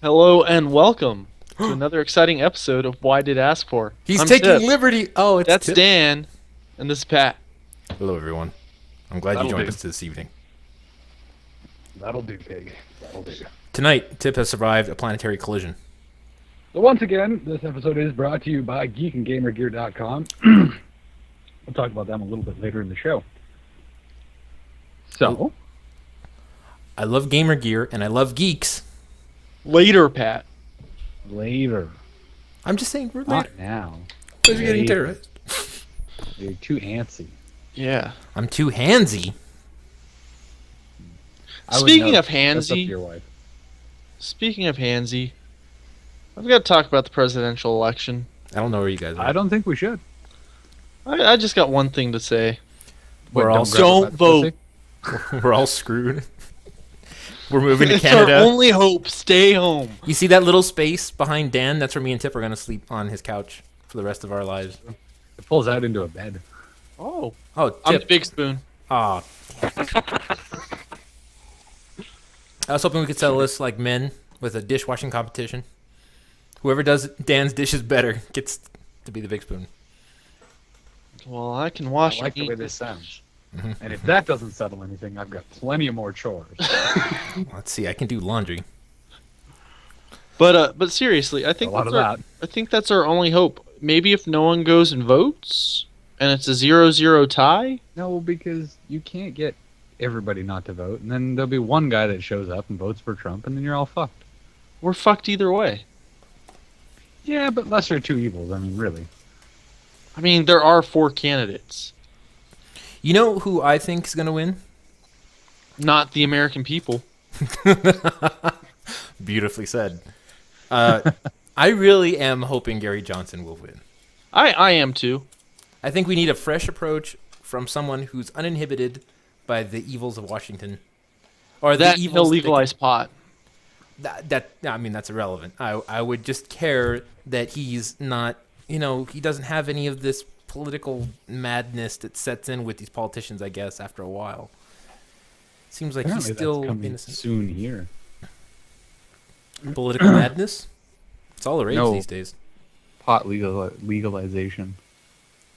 Hello and welcome to another exciting episode of Why Did Ask For. He's I'm taking Tip. liberty. Oh, it's That's Tip. Dan, and this is Pat. Hello, everyone. I'm glad you That'll joined do. us this evening. That'll do, pig. That'll do. Tonight, Tip has survived a planetary collision. So once again, this episode is brought to you by geekandgamergear.com. We'll talk about them a little bit later in the show. So, I love gamer gear and I love geeks. Later, Pat. later. I'm just saying we're later. Not now. Because you're getting later. terrorized. You're too antsy. Yeah. I'm too handsy. I would Speaking know. of That's up to handsy, your wife. I've got to talk about the presidential election. I don't know where you guys are. I don't think we should. I just got one thing to say. We're all grab it Don't by the vote. pussy? We're all screwed. We're moving to It's our Canada. only hope. Stay home. You see that little space behind Dan? That's where me and Tip are going to sleep on his couch for the rest of our lives. It pulls out into a bed. Oh, Oh, I'm the Tip. big spoon. Aw. I was hoping we could settle this like men with a dishwashing competition. Whoever does Dan's dishes better gets to be the big spoon. Well, I can wash I like the and way eat. this sounds. Mhm. And if that doesn't settle anything, I've got plenty of more chores. Let's see. I can do laundry. But seriously, I think A lot of that's that. I think that's our only hope. Maybe if no one goes and votes, and it's a 0-0 tie. No, because you can't get everybody not to vote, and then there'll be one guy that shows up and votes for Trump, and then you're all fucked. We're fucked either way. Yeah, but lesser of two evils. I mean, really. I mean, there are 4 candidates, You know who I think is going to win? not the American people. Beautifully said. I really am hoping Gary Johnson will win. I am too. I think we need a fresh approach from someone who's uninhibited by the evils of Washington. Or That the he'll evils legalize pot. I mean, that's irrelevant. I would just care that he's not, he doesn't have any of this political madness that sets in with these politicians, I guess, after a while. Seems like Apparently he's still that's coming innocent. soon here. Political madness? It's all the rage No. these days. Pot legalization.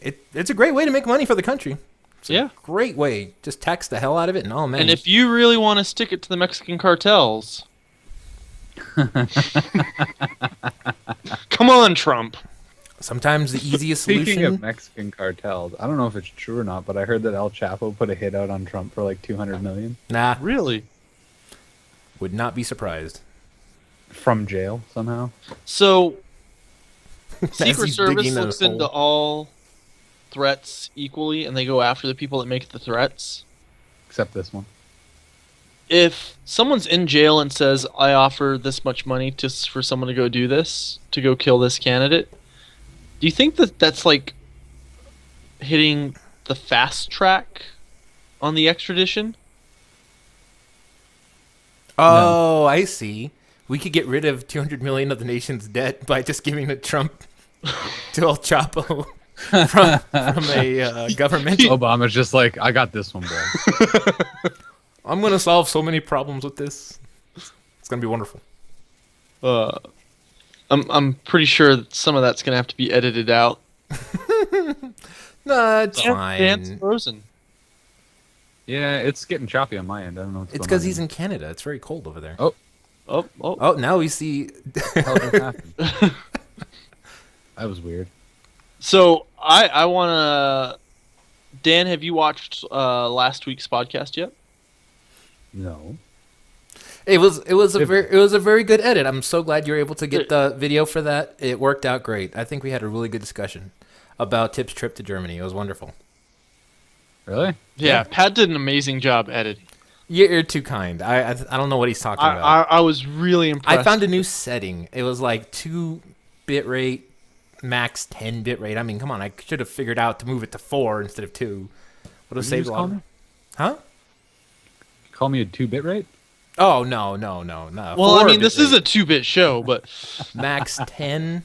It's a great way to make money for the country. It's a Yeah. great way. Just tax the hell out of it, and oh man. And if you really want to stick it to the Mexican cartels, come on, Trump. sometimes the easiest Speaking solution. of Mexican cartels, I don't know if it's true or not, but I heard that El Chapo put a hit out on Trump for like $200 million Nah, Really? would not be surprised. from jail somehow. So, As Secret he's Service digging a looks into hole. all threats equally, and they go after the people that make the threats. Except this one. If someone's in jail and says, "I offer this much money for someone to go do this, to go kill this candidate," do you think that that's like hitting the fast track on the extradition? Oh, I see. We could get rid of 200 million of the nation's debt by just giving it Trump to El Chapo from a governmental. Obama's just like, I got this one, boy. I'm gonna solve so many problems with this. It's gonna be wonderful. I'm pretty sure that some of that's gonna have to be edited out. No, it's Dan's fine. frozen. Yeah, it's getting choppy on my end. I don't know what's It's going because on he's here. in Canada. It's very cold over there. Oh. Oh, Oh, now we see. How did that happen? That was weird. So I wanna. Dan, have you watched last week's podcast yet? No. It was a very good edit. I'm so glad you were able to get the video for that. It worked out great. I think we had a really good discussion about Tip's trip to Germany. It was wonderful. Really? Yeah, Pat did an amazing job editing. You're too kind. I don't know what he's talking about. I was really impressed. I found a new setting. It was like 2 bit rate, max 10 bit rate. I mean, come on. I should have figured out to move it to 4 instead of 2. Would have saved a lot. Huh? Call me a 2-bit rate? Oh, no. Well, I 4 mean, this bit is a 2-bit show, but max 10.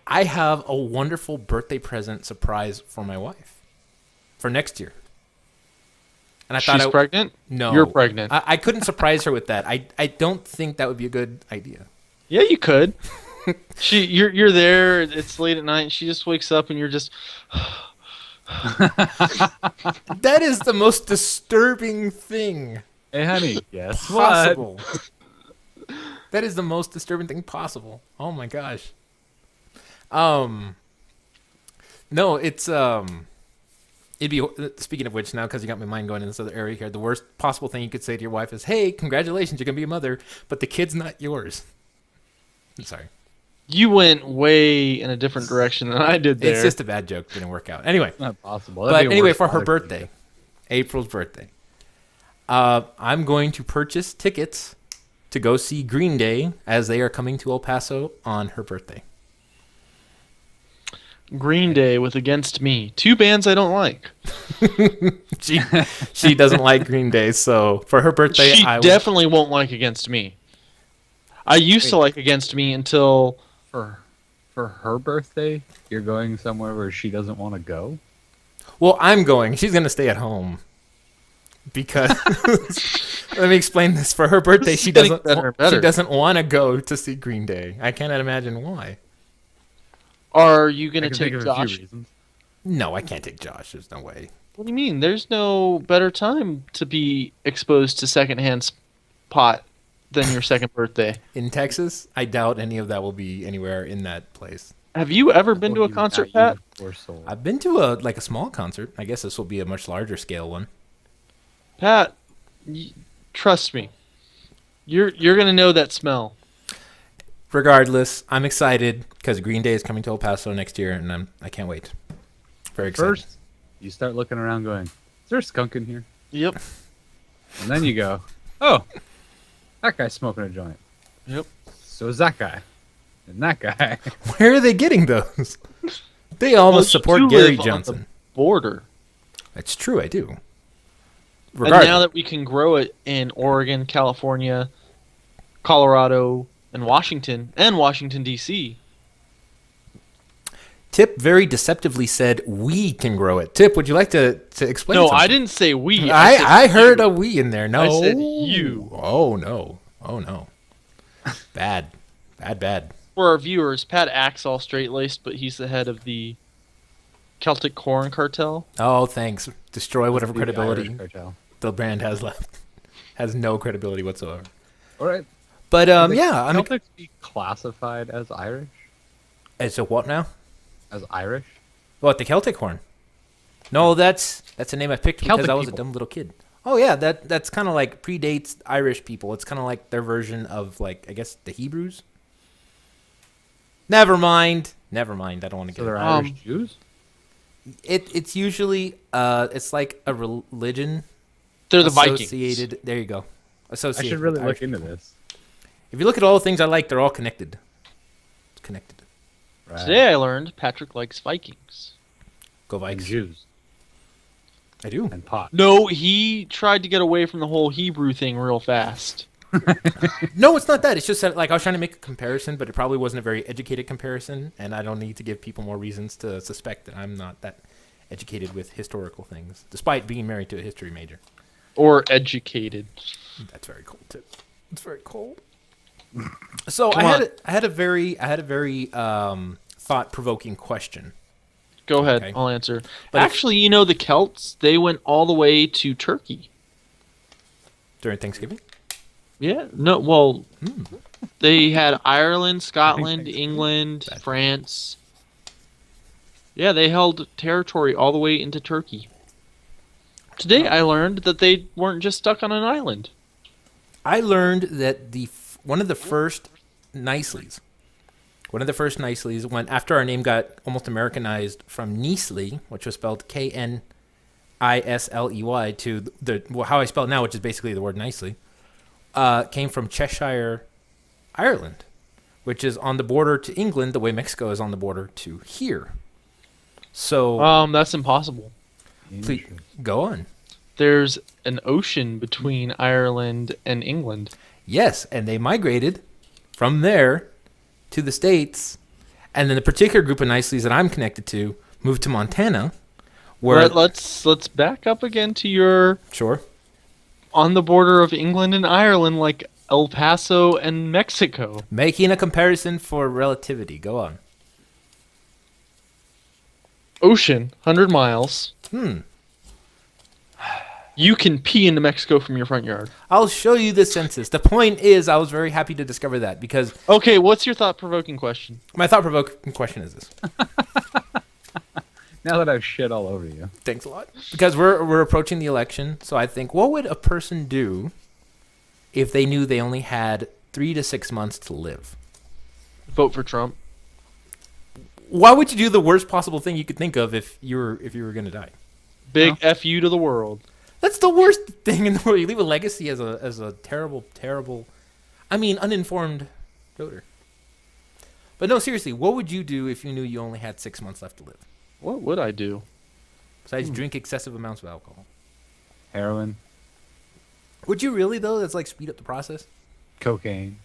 I have a wonderful birthday present surprise for my wife for next year. And I thought She's pregnant? No. You're pregnant. I couldn't surprise her with that. I don't think that would be a good idea. Yeah, you could. You're there. It's late at night. And she just wakes up, and you're just. That is the most disturbing thing Hey, honey, guess what? possible. That is the most disturbing thing possible. Oh my gosh. No, it's it'd be, speaking of which, now because you got my mind going in this other area here, the worst possible thing you could say to your wife is, "Hey, congratulations, you're gonna be a mother, but the kid's not yours." I'm sorry. You went way in a different direction than I did there. It's just a bad joke. Didn't work out. Anyway, Not possible. but That'd be a anyway, worse for her product. birthday, April's birthday, I'm going to purchase tickets to go see Green Day as they are coming to El Paso on her birthday. Green Day with Against Me. Two bands I don't like. She doesn't like Green Day, so for her birthday, She I will. definitely won't like Against Me. I used to like Against Me until For her birthday, you're going somewhere where she doesn't want to go? Well, I'm going. She's gonna stay at home because let me explain this. For her birthday, This is she getting doesn't. better and better. She doesn't want to go to see Green Day. I cannot imagine why. are you I going to can take think of a few Josh? reasons. No, I can't take Josh. There's no way. What do you mean? There's no better time to be exposed to secondhand pot than your second birthday. In Texas, I doubt any of that will be anywhere in that place. Have you ever been to a Even concert, at you, Pat? poor soul. I've been to a small concert. I guess this will be a much larger scale one. Pat, trust me. You're going to know that smell. Regardless, I'm excited because Green Day is coming to El Paso next year, and I can't wait. Very excited. First, you start looking around going, is there a skunk in here? Yep. And then you go, oh, that guy's smoking a joint. Yep. So is that guy. And that guy. Where are they getting those? They almost Well, support you Gary live on the Johnson. Border. That's true, I do. And Regardless, now that we can grow it in Oregon, California, Colorado, and Washington, D.C. Tip very deceptively said we can grow it. Tip, would you like to explain No, something? I didn't say we. said I heard you. a we in there. No. I said you. Oh, no. Oh, no. Bad. Bad. For our viewers, Pat acts all straight-laced, but he's the head of the Celtic Corn Cartel. Oh, thanks. Destroy whatever The credibility Irish cartel. the brand has left. Has no credibility whatsoever. All right. But, Do the yeah. I mean, Celtics be classified as Irish? it's a what now? As Irish? What, the Celtic horn? No, that's a name I picked because Celtic I was a people. dumb little kid. Oh yeah, that's kind of like predates Irish people. It's kind of like their version of like I guess the Hebrews. Never mind. I don't want to So get they're it. Irish Jews? It's usually it's like a religion. They're the Vikings. Associated. There you go. I Associated. should really with Irish look into people. this. If you look at all the things I like, they're all connected. It's connected. Right. Today I learned Patrick likes Vikings. Go And Vikes. Jews. I do. And pot. No, he tried to get away from the whole Hebrew thing real fast. No, it's not that. It's just that, like, I was trying to make a comparison, but it probably wasn't a very educated comparison, and I don't need to give people more reasons to suspect that I'm not that educated with historical things, despite being married to a history major. Or educated. That's very cold, too. It's very cold. So Come I had a very thought-provoking question. Go ahead, Okay. I'll answer. But if- Actually, you know the Celts, they went all the way to Turkey. During Thanksgiving? Yeah, no, well, they had Ireland, Scotland, Thanks. England, Bad. France. Yeah, they held territory all the way into Turkey. Today I learned that they weren't just stuck on an island. I learned that one of the first Niceleys went after our name got almost Americanized from Nisley, which was spelled Knisley, to how I spell it now, which is basically the word nicely, came from Cheshire, Ireland, which is on the border to England, the way Mexico is on the border to here. So That's impossible. please go on. There's an ocean between Ireland and England. Yes, and they migrated from there to the States, and then the particular group of Niceleys that I'm connected to moved to Montana, Where Let's back up again to your sure. on the border of England and Ireland, like El Paso and Mexico. Making a comparison for relativity. Go on. Ocean, 100 miles. You can pee into Mexico from your front yard. I'll show you the census. The point is, I was very happy to discover that because Okay, what's your thought-provoking question? my thought-provoking question is this. Now that I've shit all over you. Thanks a lot. Because we're approaching the election, so I think, what would a person do if they knew they only had 3 to 6 months to live? Vote for Trump. Why would you do the worst possible thing you could think of if you were going to die? Big F you to the world. That's the worst thing in the world. You leave a legacy as a terrible, uninformed voter. But no, seriously, what would you do if you knew you only had 6 months left to live? What would I do? Besides drink excessive amounts of alcohol. Heroin, Would you really, though? That's like speed up the process? cocaine,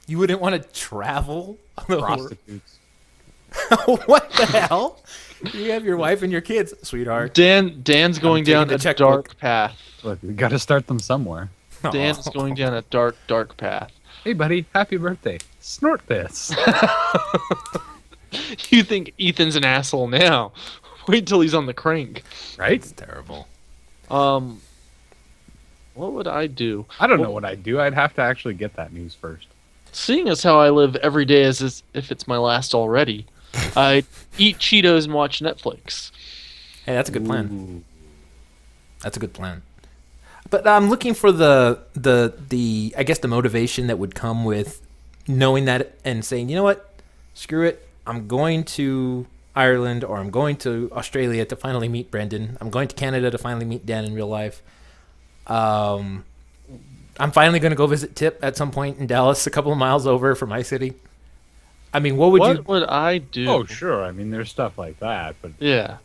You wouldn't want to travel? prostitutes. What the hell? You have your wife and your kids, sweetheart. Dan's going taking down the a checkbook. dark path. Look, we got to start them somewhere. Dan's going down a dark path. Hey, buddy, happy birthday. Snort this. You think Ethan's an asshole now? Wait till he's on the crank. Right? It's terrible. What would I do? I don't know what I'd do. I'd have to actually get that news first. Seeing as how I live every day as if it's my last already, I eat Cheetos and watch Netflix. Hey, that's a good plan. Ooh. That's a good plan. But I'm looking for the I guess the motivation that would come with knowing that and saying, you know what, screw it. I'm going to Ireland or I'm going to Australia to finally meet Brendan. I'm going to Canada to finally meet Dan in real life. I'm finally going to go visit Tip at some point in Dallas, a couple of miles over from my city. I mean, what would I do? Oh, sure. I mean, there's stuff like that, but Yeah.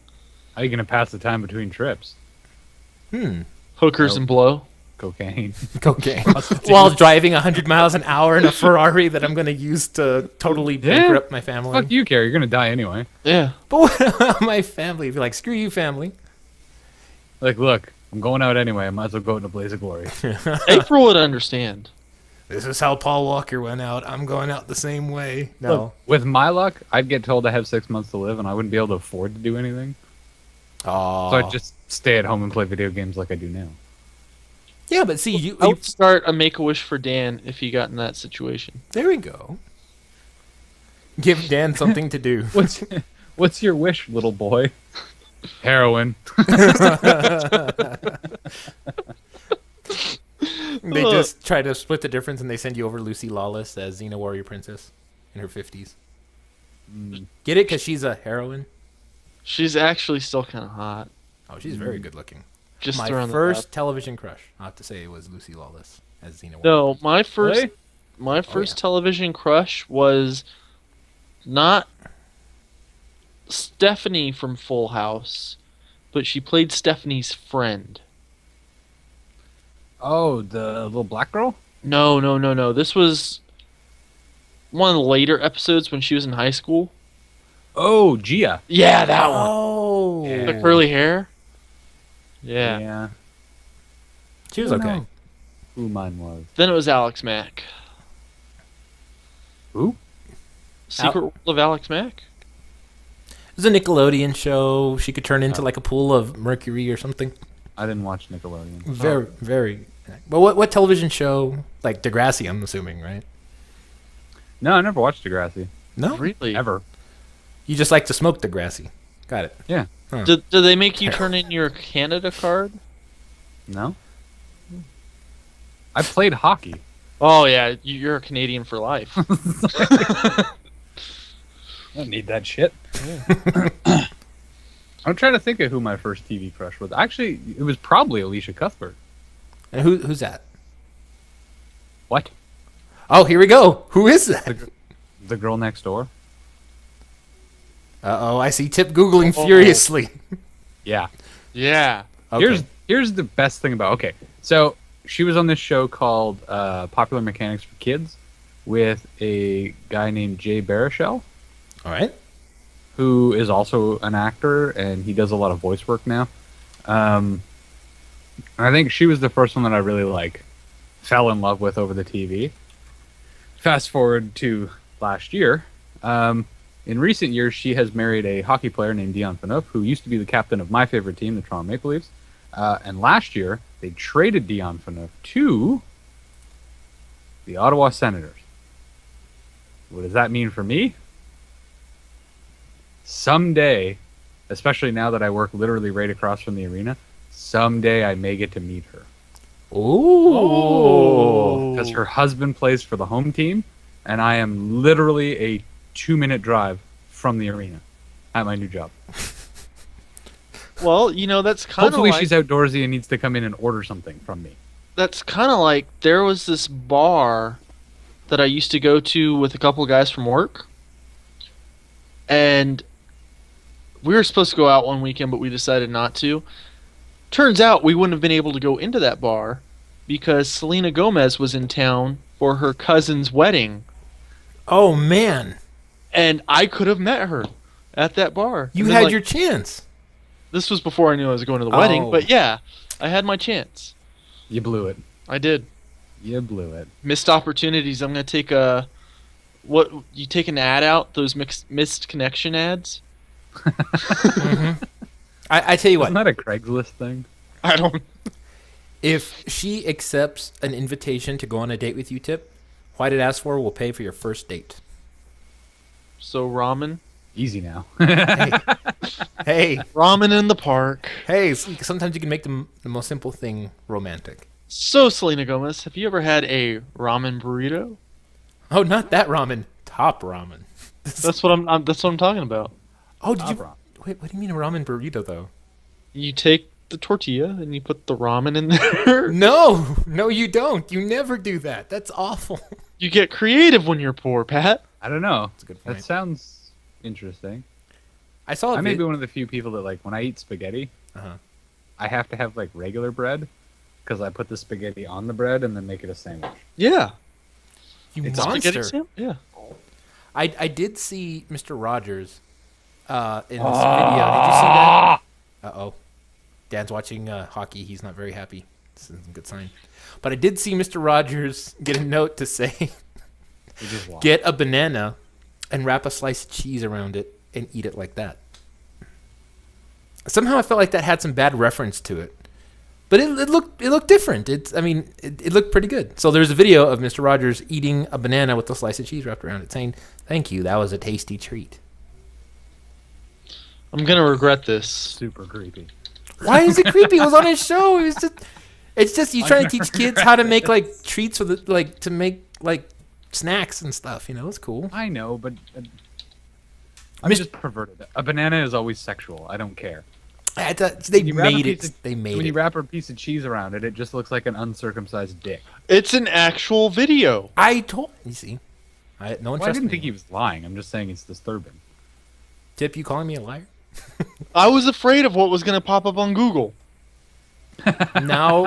how are you going to pass the time between trips? Hookers Nope. and blow. Cocaine. cocaine while driving 100 miles an hour in a Ferrari that I'm going to use to totally bankrupt my family? Fuck you, care. You're going to die anyway. Yeah. But what about my family? Be like, screw you, family. Like, look, I'm going out anyway. I might as well go out in a blaze of glory. April would understand. This is how Paul Walker went out. I'm going out the same way. No. Look, with my luck, I'd get told I have 6 months to live, and I wouldn't be able to afford to do anything. Oh. So I'd just stay at home and play video games like I do now. Yeah, but see, you I would start a Make-A-Wish for Dan if he got in that situation. there we go. Give Dan something to do. What's your wish, little boy? Heroin. They just try to split the difference and they send you over Lucy Lawless as Xena Warrior Princess in her 50s. Get it? Because she's a heroine? She's actually still kind of hot. Oh, she's very good looking. Just My around first television crush, I have to say, it was Lucy Lawless as Xena Warrior. No, my first Really? my first television crush was not Stephanie from Full House, but she played Stephanie's friend. Oh, the little black girl? No. This was one of the later episodes when she was in high school. Oh, Gia. Yeah, that one. Oh. Yeah. The curly hair. Yeah. She was I don't okay. know who mine was. Then it was Alex Mack. Who? Secret World of Alex Mack? It was a Nickelodeon show. She could turn into like a pool of mercury or something. I didn't watch Nickelodeon. Very. But what television show? Like Degrassi, I'm assuming, right? No, I never watched Degrassi. No? Really? Ever. You just like to smoke Degrassi. Got it. Yeah. Do they make you turn in your Canada card? No? I played hockey. Oh yeah, you're a Canadian for life. I don't need that shit. I'm trying to think of who my first TV crush was. Actually, it was probably Alicia Cuthbert. And who's that? What? Oh, here we go. Who is that? The girl next door? Uh-oh, I see Tip Googling furiously. Yeah. Yeah. Okay. Here's the best thing about. Okay, so she was on this show called Popular Mechanics for Kids with a guy named Jay Baruchel. All right. who is also an actor, and he does a lot of voice work now. I think she was the first one that I really fell in love with over the TV. Fast forward to last year. In recent years, she has married a hockey player named Dion Phaneuf, who used to be the captain of my favorite team, the Toronto Maple Leafs. And last year, they traded Dion Phaneuf to the Ottawa Senators. What does that mean for me? Someday, especially now that I work literally right across from the arena, someday I may get to meet her. Ooh. Because her husband plays for the home team, and I am literally a 2-minute drive from the arena at my new job. Well, that's kind of Hopefully like, she's outdoorsy and needs to come in and order something from me. that's kind of like there was this bar that I used to go to with a couple guys from work, and we were supposed to go out one weekend, but we decided not to. Turns out we wouldn't have been able to go into that bar because Selena Gomez was in town for her cousin's wedding, Oh man, and I could have met her at that bar. you And then, had like, your chance. This was before I knew I was going to the wedding, Oh. but yeah, I had my chance. You blew it. I did. You blew it. Missed opportunities. I'm gonna take a. What you take an ad out? Those missed connection ads. I tell you what, Isn't that a Craigslist thing? I don't. if she accepts an invitation to go on a date with you, Tip, White It Ask For will pay for your first date. So ramen. Easy now. Hey, Ramen in the park. hey, sometimes you can make the most simple thing romantic. So Selena Gomez, have you ever had a ramen burrito? Oh, not that ramen. Top ramen. That's what that's what I'm talking about. Oh, did you? Top Wait, what do you mean a ramen burrito, though? You take the tortilla and you put the ramen in there. No, no, you don't. You never do that. That's awful. You get creative when you're poor, Pat. I don't know. That's a good That point. sounds interesting. I saw. I may be one of the few people that when I eat spaghetti, Uh-huh. I have to have regular bread because I put the spaghetti on the bread and then make it a sandwich. Yeah. You It's a monster. Yeah. I did see Mr. Rogers in this video. Did you see that? Uh-oh. Dan's watching hockey. He's not very happy. This isn't a good sign. But I did see Mr. Rogers get a note to say, Which is why. get a banana and wrap a slice of cheese around it and eat it like that. Somehow I felt like that had some bad reference to it. But it looked different. It looked pretty good. So there's a video of Mr. Rogers eating a banana with a slice of cheese wrapped around it, saying, "Thank you, that was a tasty treat." I'm gonna regret this. Super creepy. Why is it creepy? It was on his show. It's just you trying to teach kids how to make treats for to make snacks and stuff. It's cool. I know, but I'm Mis- just perverted. A banana is always sexual. I don't care. They You wrap a made piece it. of- They made When you it. wrap a piece of cheese around it, it just looks like an uncircumcised dick. It's an actual video. I told you. See, no one Well, I trusts didn't me. think he was lying. I'm just saying it's disturbing. Tip, you calling me a liar? I was afraid of what was gonna pop up on Google. Now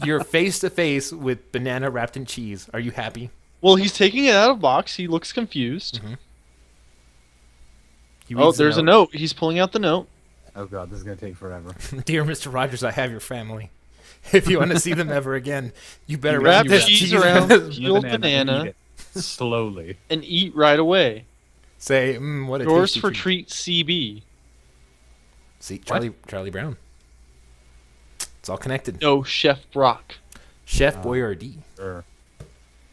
you're face to face with banana wrapped in cheese. Are you happy? Well, he's taking it out of box. He looks confused. He Oh, reads the there's a note. He's pulling out the note. Oh god, this is gonna take forever. Dear Mr. Rogers, I have your family. If you want to see them ever again, you better You wrap Wrap this cheese cheese around around. peeled and banana eat it slowly. and eat right away. Say, what a Yours tasty for treat. treat CB. See, Charlie Brown. It's all connected. No, Chef Brock. Chef Boyardee. Sure.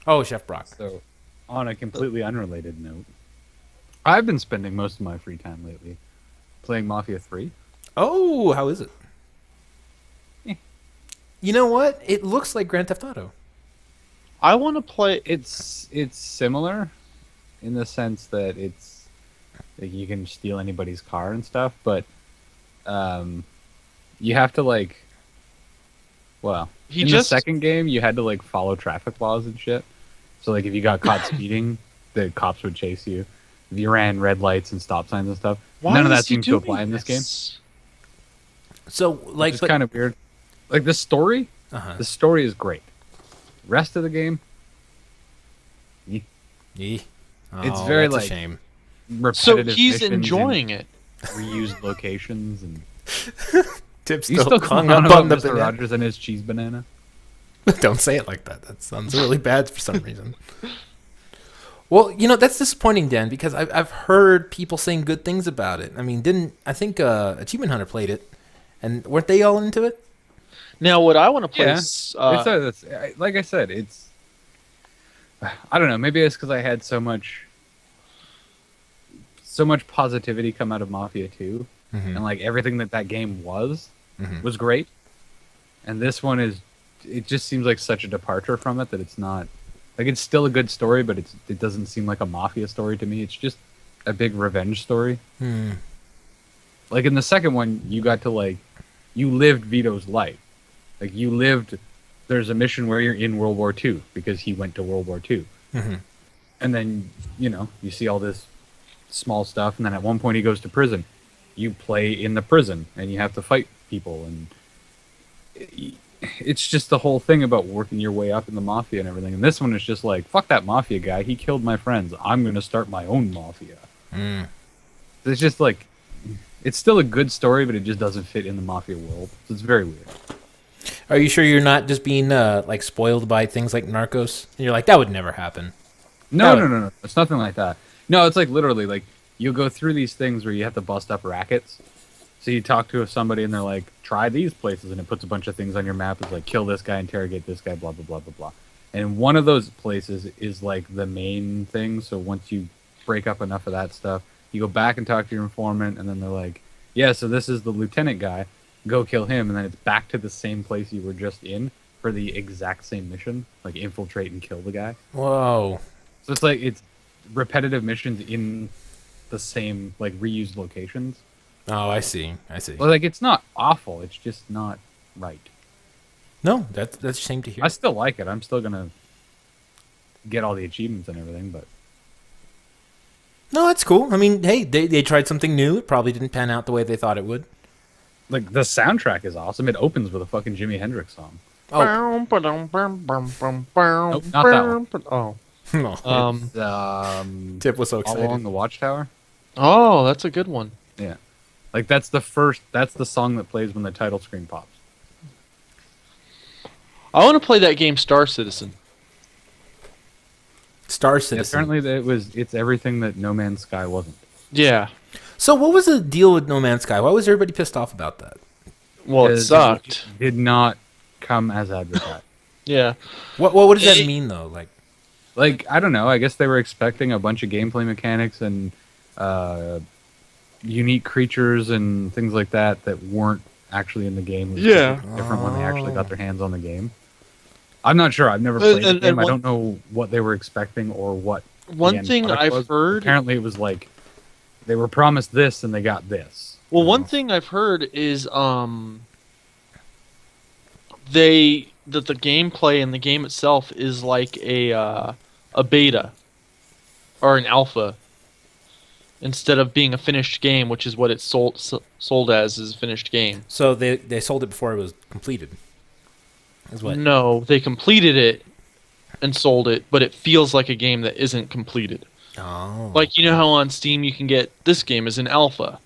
Oh, Chef Brock. So, on a completely unrelated note, I've been spending most of my free time lately playing Mafia 3. Oh, how is it? Eh. You know what? It looks like Grand Theft Auto. I want to play. It's similar in the sense that it's you can steal anybody's car and stuff, but you have to He in just the second game you had to follow traffic laws and shit. So if you got caught speeding, the cops would chase you. If you ran red lights and stop signs and stuff, Why none of is that he seems to doing apply in this game. So, It's kind of weird. The story, uh-huh. the story is great. Rest of the game, Oh, It's very, that's a like- shame. repetitive he's missions enjoying in it. reused locations, and Tip's he's still hung calling on up on about the Mr. banana. Rogers and his cheese banana. Don't say it like that. That sounds really bad for some reason. Well, that's disappointing, Dan, because I've heard people saying good things about it. I mean, I think Achievement Hunter played it, and weren't they all into it? Now, what I want to play Yeah, is like I said, it's. I don't know. Maybe it's because I had so much positivity come out of Mafia 2, and like everything that game was great, and this one is. It just seems like such a departure from it that it's not. Like, it's still a good story, but it doesn't seem like a Mafia story to me. It's just a big revenge story. Like, in the second one, you got to, you lived Vito's life. Like, there's a mission where you're in World War II, because he went to World War II. And then, you see all this small stuff, and then at one point he goes to prison. You play in the prison, and you have to fight people, and it's just the whole thing about working your way up in the Mafia and everything. And this one is just like, fuck that Mafia guy. He killed my friends. I'm going to start my own Mafia. It's just like, it's still a good story, but it just doesn't fit in the Mafia world. So it's very weird. Are you sure you're not just being spoiled by things like Narcos? And you're like, that would never happen. No. It's nothing like that. No, it's like literally like you'll go through these things where you have to bust up rackets. So you talk to somebody and they're like, try these places, and it puts a bunch of things on your map. It's like, kill this guy, interrogate this guy, blah, blah, blah, blah, blah. And one of those places is like the main thing. So once you break up enough of that stuff, you go back and talk to your informant, and then they're like, yeah, so this is the lieutenant guy. Go kill him. And then it's back to the same place you were just in for the exact same mission, like infiltrate and kill the guy. Whoa. So it's like, it's repetitive missions in the same, like, reused locations. Oh, I see. Well, like, it's not awful. It's just not right. No, that's a shame to hear. I still like it. I'm still gonna get all the achievements and everything, but No, that's cool. I mean, hey, they tried something new. It probably didn't pan out the way they thought it would. like the soundtrack is awesome. It opens with a fucking Jimi Hendrix song. Oh, Nope, not that one. Oh. no. It's, Tip was so All excited. Along the Watchtower. Oh, that's a good one. Yeah, like that's the song that plays when the title screen pops. I want to play that game Star Citizen. Star Yeah, Citizen. apparently it's everything that No Man's Sky wasn't. Yeah. So what was the deal with No Man's Sky? Why was everybody pissed off about that? Well, it Because sucked. It did not come as advertised. Yeah. What does that It- mean though? Like, I don't know. I guess they were expecting a bunch of gameplay mechanics and unique creatures and things like that weren't actually in the game. It was Yeah. just different when they actually got their hands on the game. I'm not sure. I've never played the and game. I one- don't know what they were expecting or what. the One end thing product I've was. heard. Apparently, it was like they were promised this and they got this. Well, you one know? thing I've heard is that the gameplay in the game itself is like a beta or an alpha instead of being a finished game, which is what it's sold as, is a finished game. So they sold it before it was completed. Is what? No, they completed it and sold it, but it feels like a game that isn't completed. Oh. Like, you know how on Steam you can get this game as an alpha,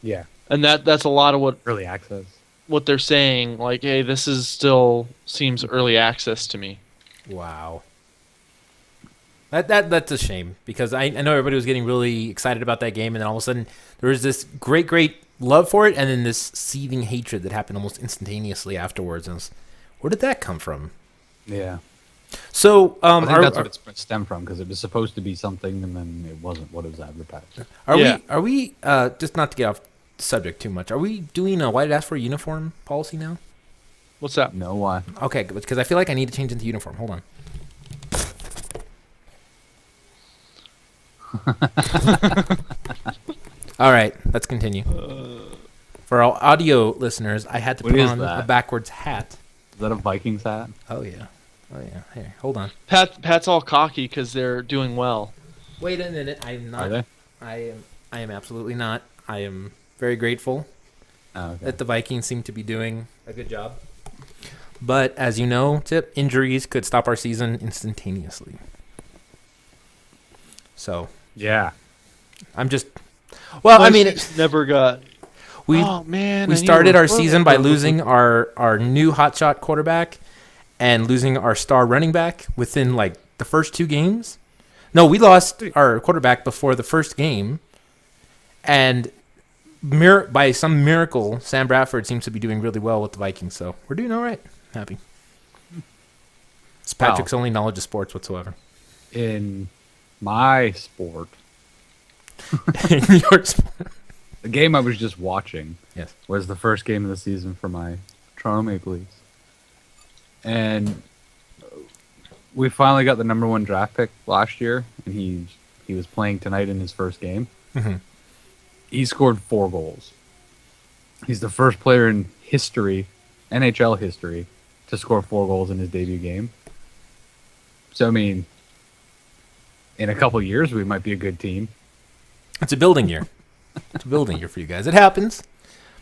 Yeah, and that's a lot of early access. what they're saying. Like, hey, this is still seems early access to me. Wow. That's a shame because I know everybody was getting really excited about that game, and then all of a sudden there was this great love for it, and then this seething hatred that happened almost instantaneously afterwards. And where did that come from? Yeah, So, I think that's what it stemmed from, because it was supposed to be something and then it wasn't what it was advertised. Are we just not to get off the subject too much? Are we doing a why did I ask for a uniform policy now? What's that? No, why? Okay, because I feel like I need to change into uniform. Hold on. All right, let's continue. For our audio listeners, I had to What put is on that? a backwards hat. Is that a Vikings hat? Oh yeah. Here, hold on. Pat's all cocky because they're doing well. Wait a minute. I'm Are not. they? I am absolutely not. I am very grateful Oh, okay. that the Vikings seem to be doing a good job. But as you know, Tip, injuries could stop our season instantaneously. So, Yeah. I'm just. Well, I mean, never got. we Oh man, we I need started a our referral season by code. losing our new hotshot quarterback and losing our star running back within like the first 2 games. No, we lost our quarterback before the first game, and by some miracle, Sam Bradford seems to be doing really well with the Vikings. So we're doing all right. Happy. It's Patrick's only knowledge of sports whatsoever. In my sport, In your sport. the game I was just watching Yes. was the first game of the season for my Toronto Maple Leafs. And we finally got the number 1 draft pick last year, and he was playing tonight in his first game. Mhm. He scored 4 goals. He's the first player in history, NHL history, to score 4 goals in his debut game. So, I mean, in a couple years, we might be a good team. It's a building year. It's a building year for you guys. It happens.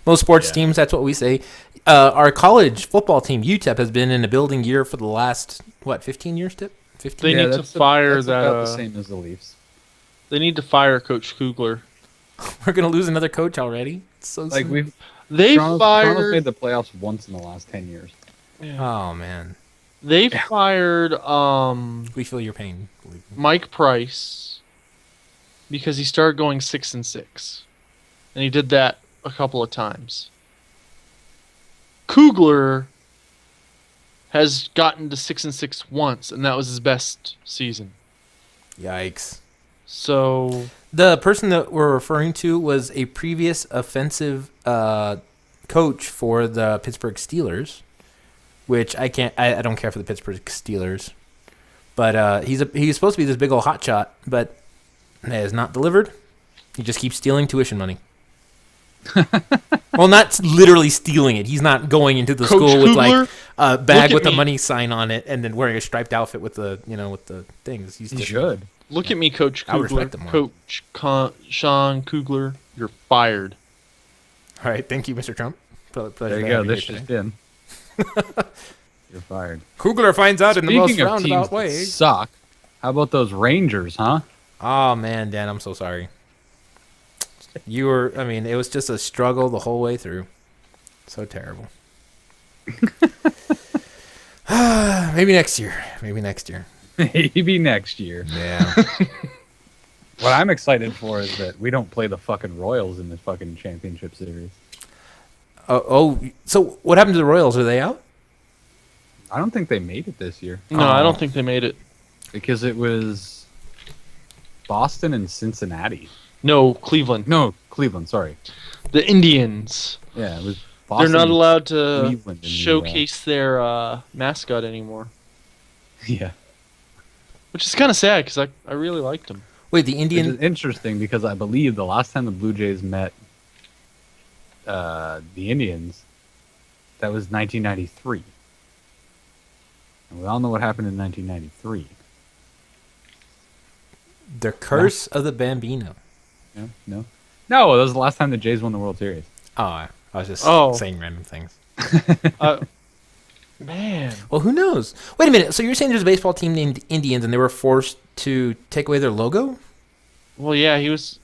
Most sports Yeah. teams, that's what we say. Our college football team, UTEP, has been in a building year for the last, 15 years, Tip? 15? They need to fire that's that. about the same as the Leafs. They need to fire Coach Kugler. We're going to lose another coach already. It's so Like soon. They Toronto's fired. made the playoffs once in the last 10 years. Oh, man. They fired We feel your pain. Believe me. Mike Price because he started going 6-6, and he did that a couple of times. Kugler has gotten to 6-6 once, and that was his best season. Yikes. So The person that we're referring to was a previous offensive coach for the Pittsburgh Steelers, which I don't care for the Pittsburgh Steelers. But he's supposed to be this big old hotshot, but it has not delivered. He just keeps stealing tuition money. Well, not literally stealing it. He's not going into the Coach school with like Kugler? a bag Look with at a me. money sign on it and then wearing a striped outfit with the things. He's He just- should. look at me, Coach I would Kugler. respect him more. Sean Kugler, you're fired. All right, thank you, Mr. Trump. Pleasure There you to go. have This here just today. in. You're fired. Kugler finds out in the most Speaking of teams roundabout that way. suck, how about those Rangers, huh? Oh man, Dan, I'm so sorry. It was just a struggle the whole way through. So terrible. Maybe next year. Maybe next year. Yeah. What I'm excited for is that we don't play the fucking Royals in this fucking championship series. So what happened to the Royals? Are they out? I don't think they made it this year No, I don't think they made it. because it was Boston and Cincinnati. No, Cleveland. No, Cleveland. Sorry. The Indians. Yeah, it was Boston. They're not and allowed to Cleveland in the, showcase their mascot anymore, Yeah. which is kind of sad because I really liked them. Wait, the Which Indian. is interesting because I believe the last time the Blue Jays met the Indians, that was 1993. And we all know what happened in 1993. The Curse of the Bambino. No, no, no. That was the last time the Jays won the World Series. Oh, I was just saying random things. Man, Well, who knows? Wait a minute. So you're saying there's a baseball team named Indians and they were forced to take away their logo? well, yeah, he was.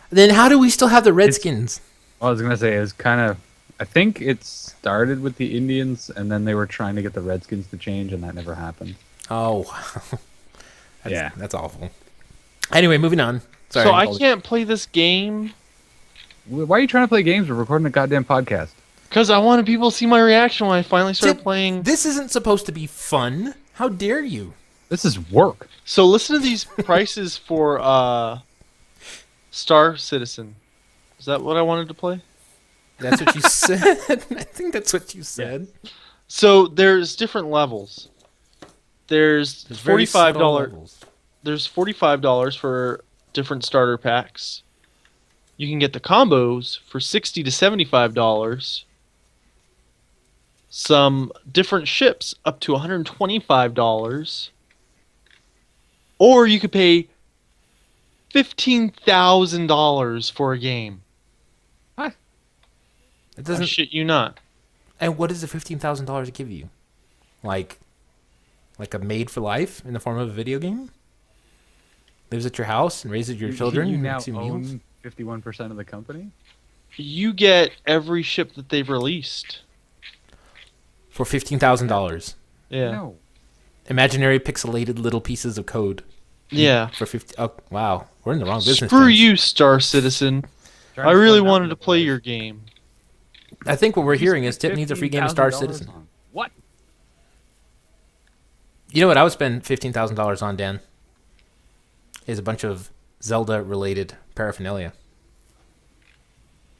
Then how do we still have the Redskins? Well, I was gonna say it was kind of. I think it started with the Indians, and then they were trying to get the Redskins to change, and that never happened. Oh, wow. Yeah. That's awful. Anyway, moving on. Sorry. So I can't play this game Why are you trying to play games? We're recording a goddamn podcast. because I wanted people to see my reaction when I finally started Tip, playing. This isn't supposed to be fun. How dare you? This is work. So listen to these prices for Star Citizen. Is that what I wanted to play? That's what you said. I think that's what you said. So there's different levels. There's Very $45. subtle levels. There's $45 for different starter packs. You can get the combos for $60 to $75. Some different ships up to $125. Or you could pay $15,000 for a game. It I doesn't. shit you not. And what does the $15,000 give you? Like a made for life in the form of a video game? lives at your house and raises your children You and now makes you meals. own 51% of the company. You get every ship that they've released. For $15,000. Yeah. No. Imaginary pixelated little pieces of code. Yeah. For 50. Oh, wow. We're in the wrong business. Screw James. you, Star Citizen. I really wanted to play your game. I think what we're hearing is Tip needs a free game of Star Citizen. What? You know what I would spend $15,000 on, Dan? Is a bunch of Zelda-related paraphernalia.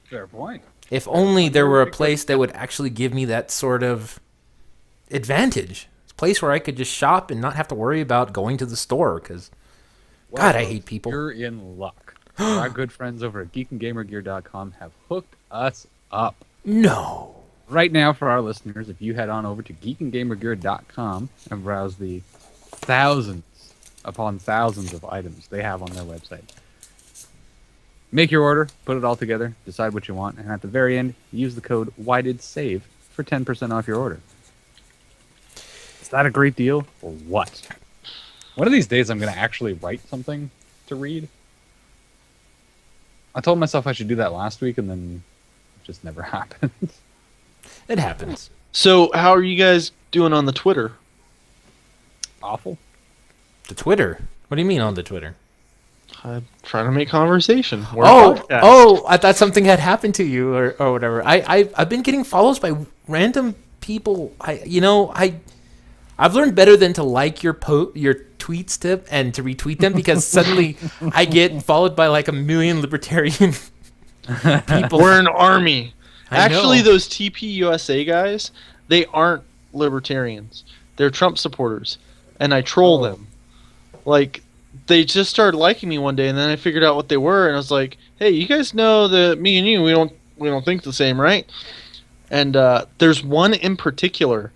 Fair point. If only there were a place that would actually give me that sort of advantage. It's a place where I could just shop and not have to worry about going to the store, because, God, I hate people. You're in luck. Our good friends over at geekandgamergear.com have hooked us up. No. Right now, for our listeners, if you head on over to geekandgamergear.com and browse the thousands upon thousands of items they have on their website, make your order, put it all together, decide what you want, and at the very end, use the code WHYDIDSAVE for 10% off your order. Is that a great deal or what? One of these days, I'm going to actually write something to read. I told myself I should do that last week, and then it just never happened. It happens. So, how are you guys doing on the Twitter? Awful. The Twitter? What do you mean on the Twitter? I'm trying to make conversation. We're a podcast. I thought something had happened to you or whatever. I've been getting follows by random people. I've learned better than to like your tweets, Tip, and to retweet them, because suddenly I get followed by like a million libertarian people. We're an army. I Actually, know. those TPUSA guys, they aren't libertarians. They're Trump supporters, and I troll them. Like, they just started liking me one day, and then I figured out what they were, and I was like, "Hey, you guys know that me and you, we don't think the same, right?" And there's one in particular.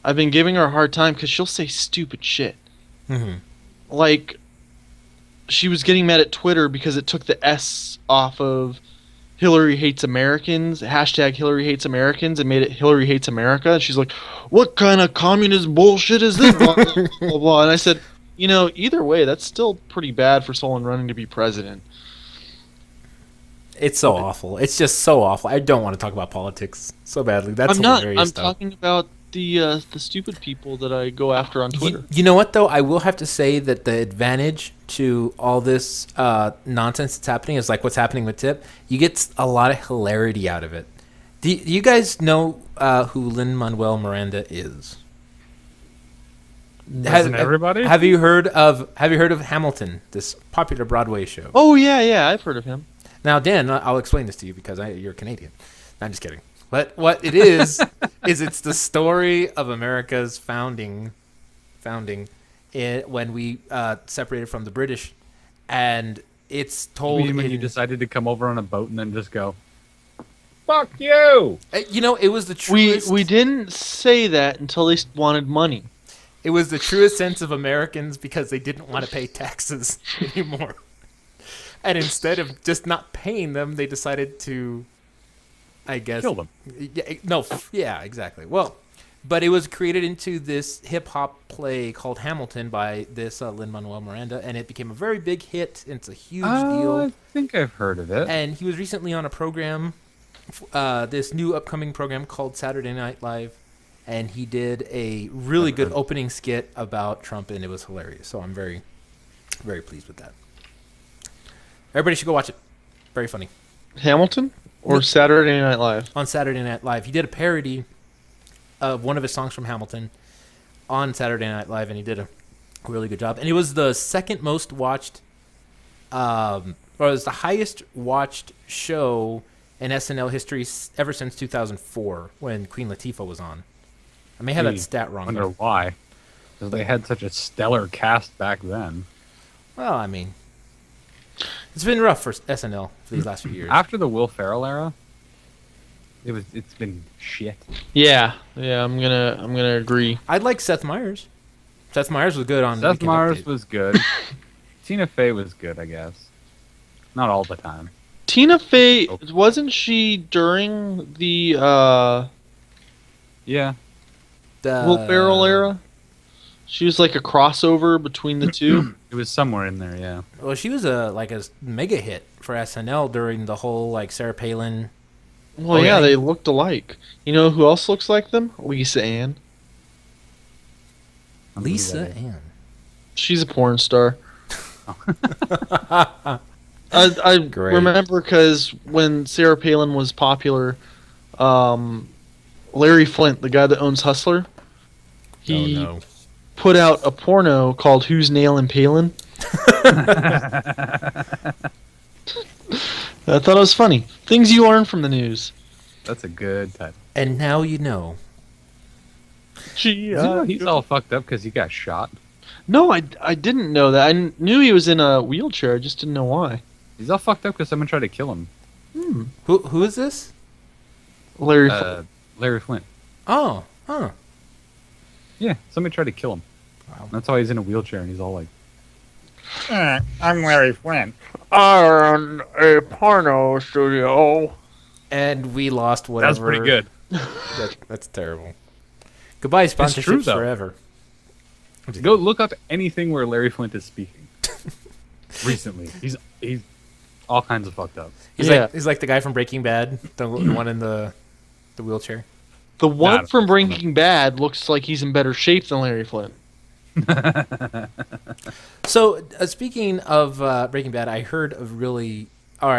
I've been giving her a hard time because she'll say stupid shit. Mm-hmm. Like, she was getting mad at Twitter because it took the S off of Hillary Hates Americans, hashtag Hillary Hates Americans, and made it Hillary Hates America. And she's like, "What kind of communist bullshit is this?" blah, blah, blah, blah. And I said, either way, that's still pretty bad for someone running to be president. It's so awful. It's just so awful. I don't want to talk about politics so badly. That's I'm not. hilarious I'm stuff. talking about the stupid people that I go after on Twitter. You know what, though? I will have to say that the advantage to all this nonsense that's happening is like what's happening with Tip. You get a lot of hilarity out of it. Do you guys know who Lin-Manuel Miranda is? Doesn't everybody? Have you heard of Hamilton, this popular Broadway show? Oh yeah, I've heard of him. Now, Dan, I'll explain this to you because you're Canadian. No, I'm just kidding. But what it is it's the story of America's founding when we separated from the British, and it's told. You mean when you decided to come over on a boat and then just go, "Fuck you"? It was the truest. We didn't say that until they wanted money. It was the truest sense of Americans because they didn't want to pay taxes anymore, and instead of just not paying them, they decided to, I guess, kill them. Yeah, exactly. Well, but it was created into this hip hop play called Hamilton by this Lin-Manuel Miranda, and it became a very big hit. It's a huge deal. I think I've heard of it. And he was recently on a program, this new upcoming program called Saturday Night Live, and he did a really good opening skit about Trump, and it was hilarious. So I'm very, very pleased with that. Everybody should go watch it. Very funny. Hamilton or Saturday Night Live? On Saturday Night Live. He did a parody of one of his songs from Hamilton on Saturday Night Live, and he did a really good job. And it was the second most watched, or it was the highest watched show in SNL history ever since 2004 when Queen Latifah was on. I may have that stat wrong. I wonder why. Because they had such a stellar cast back then. Well, I mean, it's been rough for SNL for these last few years. After the Will Ferrell era, it's been shit. Yeah, I'm gonna agree. I'd like Seth Meyers. Seth Meyers was good on Seth Weekend Meyers Update. was good. Tina Fey was good, I guess. Not all the time. Tina Fey, wasn't she during the Yeah. Will Ferrell era? She was like a crossover between the two. It was somewhere in there, yeah. Well, she was a mega hit for SNL during the whole like Sarah Palin. Well, Oh, yeah, yeah. they looked alike. You know who else looks like them? Lisa Ann. I don't know who Lisa that is. Ann. She's a porn star. I Great. remember because when Sarah Palin was popular, Larry Flint, the guy that owns Hustler, he Oh no. put out a porno called "Who's Nailin' Palin." I thought it was funny. Things you learn from the news. That's a good type. And now you know. Gee, Did you know he's all fucked up because he got shot? No, I didn't know that. Knew he was in a wheelchair. I just didn't know why. He's all fucked up because someone tried to kill him. Who is this? Larry Flint. Larry Flint. Oh, huh. Yeah, somebody tried to kill him. Wow. That's why he's in a wheelchair and he's all like, I'm Larry Flint. I run a porno studio. And we lost whatever. that's pretty good. That's terrible. Goodbye sponsorships true, though. forever. Go look up anything where Larry Flint is speaking. Recently. He's all kinds of fucked up. He's like the guy from Breaking Bad, the one in the wheelchair. The one Not- from Breaking Bad looks like he's in better shape than Larry Flint. So, speaking of Breaking Bad, I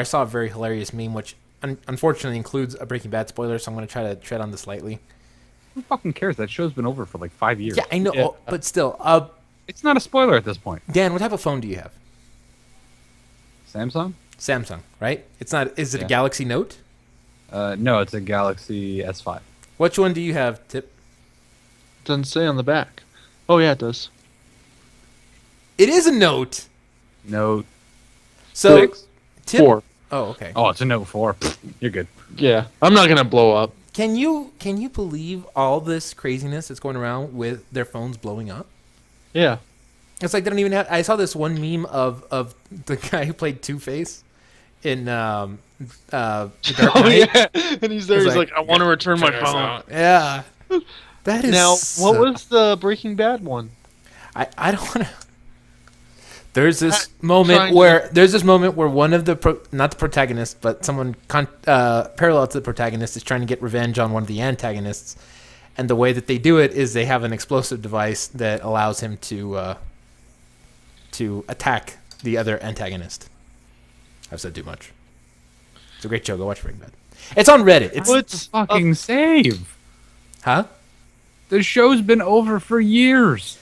saw a very hilarious meme, which unfortunately includes a Breaking Bad spoiler, so I'm going to try to tread on this lightly. Who fucking cares? That show's been over for like 5 years. Yeah, I know, Yeah. but still. It's not a spoiler at this point. Dan, what type of phone do you have? Samsung? Samsung, right? It's not. Is it a Yeah. Galaxy Note? No, it's a Galaxy S5. Which one do you have, Tip? Doesn't say on the back. Oh yeah, it does. It is a Note. Note So, 6? Tip. 4. Oh, okay. Oh, it's a Note 4. You're good. Yeah, I'm not gonna blow up. Can you believe all this craziness that's going around with their phones blowing up? Yeah. It's like they don't even have. I saw this one meme of the guy who played Two-Face in The Dark Oh Knight. yeah, and he's there. It's He's like, like, I want to return my phone. Yeah, that is. Now, what so- was the Breaking Bad one? I don't want to. There's this trying moment to- where one of the not the protagonists, but someone parallel to the protagonist is trying to get revenge on one of the antagonists, and the way that they do it is they have an explosive device that allows him to attack the other antagonist. I've said too much. It's a great show. Go watch Breaking Bad. It's on Reddit. It's What's Fucking save. huh? The show's been over for years.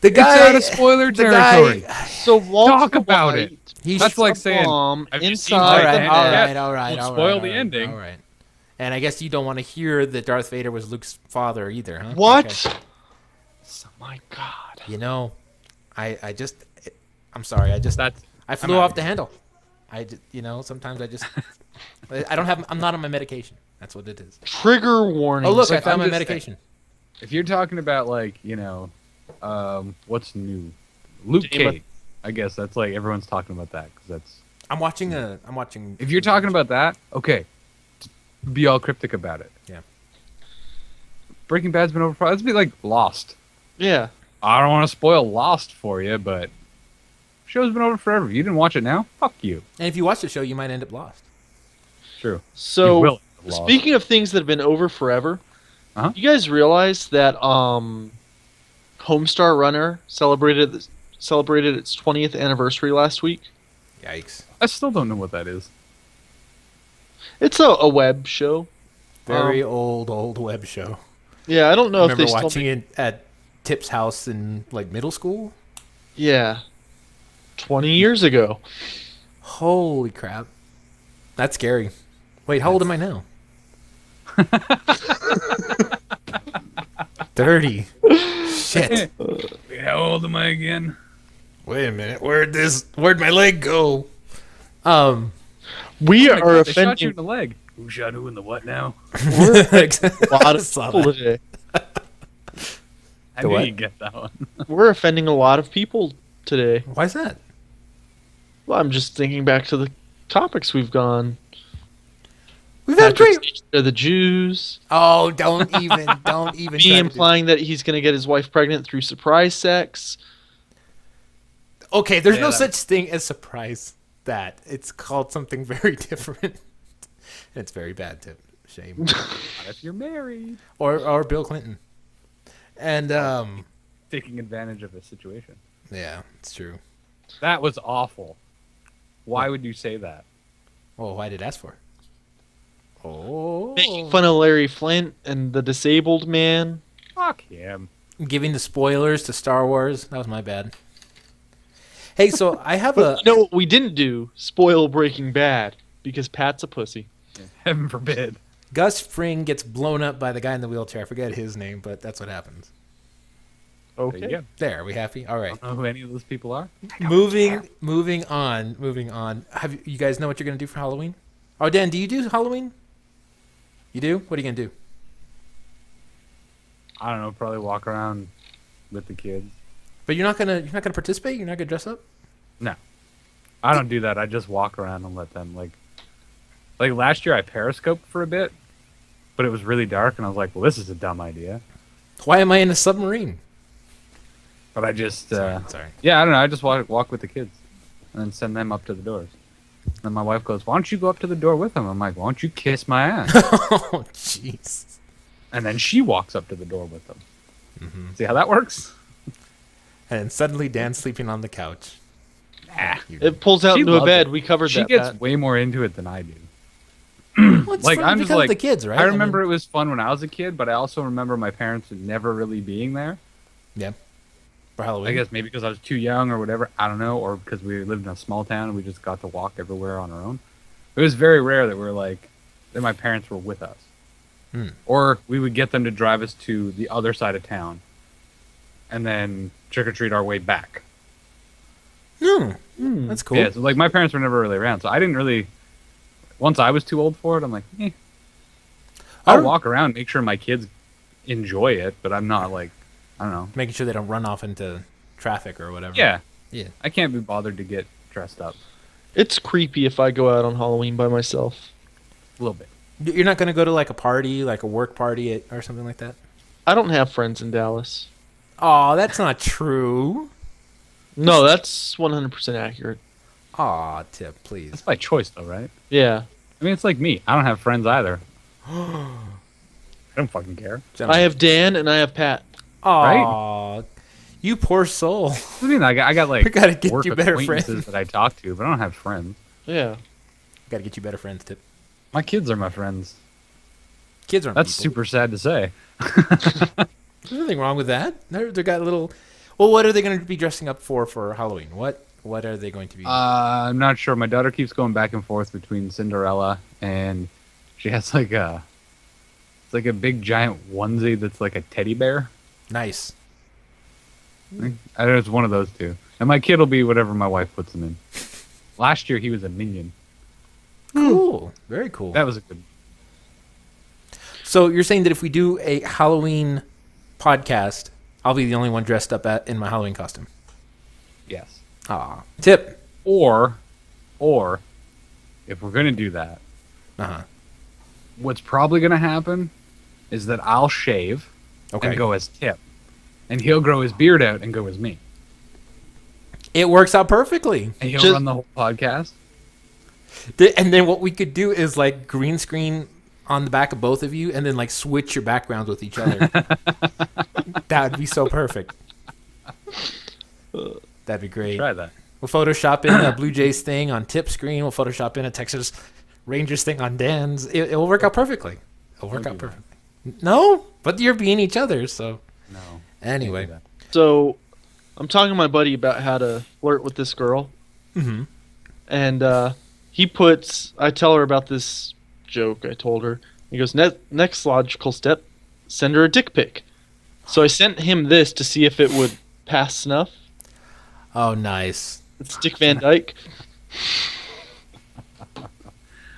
The guy it's out of spoiler the guy- territory. so Walter Talk about White it. He's That's like a saying, bomb have you seen inside Light the the all Hand? house. right, all right, Won't all right. spoil all the right, ending. All right. And I guess you don't want to hear that Darth Vader was Luke's father either, huh? What? Okay. Oh my God. You know, I'm sorry. I That's flew I'm off out. the handle. Sometimes I'm not on my medication. That's what it is. Trigger warning. Oh, look, I Like, found I'm my just medication. if you're talking about like, what's new? Luke Game of- Cage. I guess that's like everyone's talking about that because that's. I'm watching. If you're talking about that, okay, be all cryptic about it. Yeah. Breaking Bad's been over for. Let's be like Lost. Yeah. I don't want to spoil Lost for you, but show's been over forever. You didn't watch it now? Fuck you. And if you watch the show, you might end up lost. True. You So will have lost. speaking of things that have been over forever, Uh-huh. you guys realize that Homestar Runner celebrated its 20th anniversary last week? Yikes! I still don't know what that is. It's a web show. Very old web show. Yeah, I don't know if Remember they still watching it at Tip's house in like middle school? Yeah. 20 years ago. Holy crap! That's scary. Wait, how old am I now? 30. Shit. How old am I again? Wait a minute. Where'd my leg go? We are They shot you offending in the leg. Who shot who in the what now? a lot of Saw people that. today. I The knew what? you'd get that one. We're offending a lot of people today. Why is that? Well, I'm just thinking back to the topics we've gone. We've had Patrick's great. they're the Jews. Oh, don't even Me try to do- implying that he's going to get his wife pregnant through surprise sex. Okay, there's Yeah, no that- such thing as surprise. That it's called something very different. And it's very bad too. Shame. Not if you're married. or Bill Clinton. And Taking advantage of a situation. yeah, it's true. That was awful. Why would you say that? Oh, why did I ask for? Oh, Making fun of Larry Flint and the disabled man. Fuck him. giving the spoilers to Star Wars. That was my bad. Hey, so I have a. You know what we didn't do? Spoil Breaking Bad. Because Pat's a pussy. Heaven forbid. Gus Fring gets blown up by the guy in the wheelchair. I forget his name, but that's what happens. There you go. There, are we happy? All right. I don't know who any of those people are. Moving on. You guys know what you're gonna do for Halloween? Oh, Dan, do you do Halloween? You do? What are you gonna do? I don't know. Probably walk around with the kids. But you're not gonna participate. You're not gonna dress up. No, I don't do that. I just walk around and let them like last year I periscoped for a bit, but it was really dark and I was like, well, this is a dumb idea. Why am I in a submarine? But I just Sorry. yeah, I don't know. I just walk with the kids and then send them up to the doors. And my wife goes, why don't you go up to the door with them? I'm like, why don't you kiss my ass? Oh, jeez. And then she walks up to the door with them. Mm-hmm. See how that works? And suddenly Dan's sleeping on the couch. Nah. It pulls out She into a loves bed. it. We covered She that. gets Pat. way more into it than I do. Well, it's Like, fun I'm just because of like- the kids, right? I remember it was fun when I was a kid, but I also remember my parents never really being there. Yeah. For Halloween. I guess maybe because I was too young or whatever. I don't know. Or because we lived in a small town and we just got to walk everywhere on our own. It was very rare that that my parents were with us. Hmm. Or we would get them to drive us to the other side of town and then trick or treat our way back. That's cool. Yeah, so like my parents were never really around. So I didn't really. Once I was too old for it, I'm like, I'll walk around, make sure my kids enjoy it, but I'm not like, I don't know. Making sure they don't run off into traffic or whatever. Yeah. Yeah. I can't be bothered to get dressed up. It's creepy if I go out on Halloween by myself. A little bit. You're not going to go to like a party, like a work party or something like that? I don't have friends in Dallas. Oh, that's not true. No, that's 100% accurate. Aw, Tip, please. That's by choice, though, right? Yeah. I mean, it's like me. I don't have friends either. I don't fucking care. I have Dan and I have Pat. Aw, you poor soul. I mean, I got like We gotta get work you better acquaintances friends. that I talk to, but I don't have friends. Yeah. Got to get you better friends, Tip. My kids are my friends. Kids aren't That's people. super sad to say. There's nothing wrong with that. They got a little... Well, what are they going to be dressing up for Halloween? What are they going to be... I'm not sure. My daughter keeps going back and forth between Cinderella and she has like a big giant onesie that's like a teddy bear. Nice. I don't know, it's one of those two. And my kid will be whatever my wife puts him in. Last year he was a minion. Cool. Very cool. That was a good. So you're saying that if we do a Halloween podcast, I'll be the only one dressed up in my Halloween costume? Yes. Aw. Tip. Or if we're gonna do that, Uh-huh. what's probably gonna happen is that I'll shave Okay. and go as Tip, and he'll grow his beard out and go as me, It works out perfectly. and he'll Just- run the whole podcast. And then what we could do is like green screen on the back of both of you and then like switch your backgrounds with each other. That would be so perfect. That'd be great. Try that. We'll Photoshop in a Blue Jays thing on Tip's screen. We'll Photoshop in a Texas Rangers thing on Dan's. It will work out perfectly. It'll work out perfectly. No, but you're being each other, so No. anyway. Can't do So, I'm talking to my buddy about how to flirt with this girl. Mm-hmm. And I tell her about this joke I told her. He goes, next logical step, send her a dick pic. So I sent him this to see if it would pass snuff. Oh, nice. It's Dick Van Dyke.